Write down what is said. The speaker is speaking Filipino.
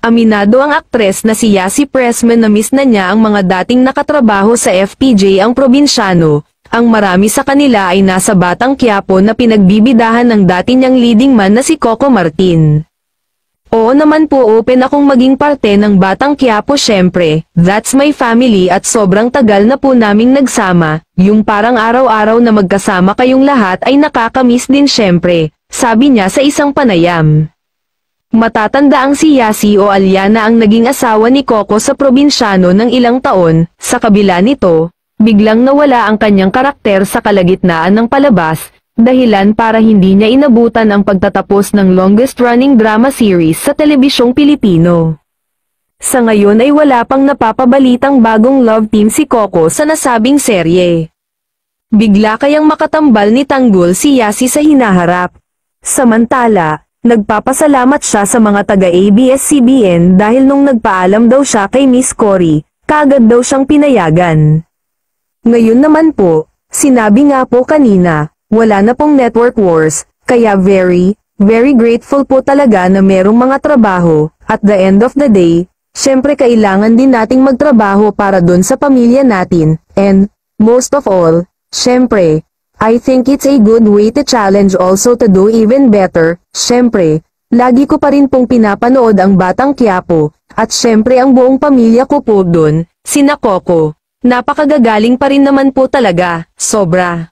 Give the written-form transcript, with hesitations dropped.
Aminado ang aktres na si Yasi Pressman na miss na niya ang mga dating nakatrabaho sa FPJ ang probinsyano. Ang marami sa kanila ay nasa Batang Quiapo na pinagbibidahan ng dati niyang leading man na si Coco Martin. Oo naman po, open akong maging parte ng Batang Quiapo syempre, that's my family at sobrang tagal na po naming nagsama, yung parang araw-araw na magkasama kayong lahat ay nakakamiss din syempre, sabi niya sa isang panayam. Matatanda ang si Yasi o Aliana ang naging asawa ni Coco sa probinsyano ng ilang taon, sa kabila nito, biglang nawala ang kanyang karakter sa kalagitnaan ng palabas, dahilan para hindi niya inabutan ang pagtatapos ng longest-running drama series sa telebisyong Pilipino. Sa ngayon ay wala pang napapabalitang bagong love team si Coco sa nasabing serye. Bigla kayang makatambal ni Tanggol si Yasi sa hinaharap. Samantala, nagpapasalamat siya sa mga taga-ABS-CBN dahil nung nagpaalam daw siya kay Miss Cory, kaagad daw siyang pinayagan. Ngayon naman po, sinabi nga po kanina, wala na pong network wars, kaya very grateful po talaga na merong mga trabaho, at the end of the day, syempre kailangan din nating magtrabaho para dun sa pamilya natin, and, most of all, syempre, I think it's a good way to challenge also to do even better. Syempre, lagi ko pa rin pong pinapanood ang Batang Quiapo, at syempre ang buong pamilya ko po dun, sina Coco. Napakagagaling pa rin naman po talaga, sobra.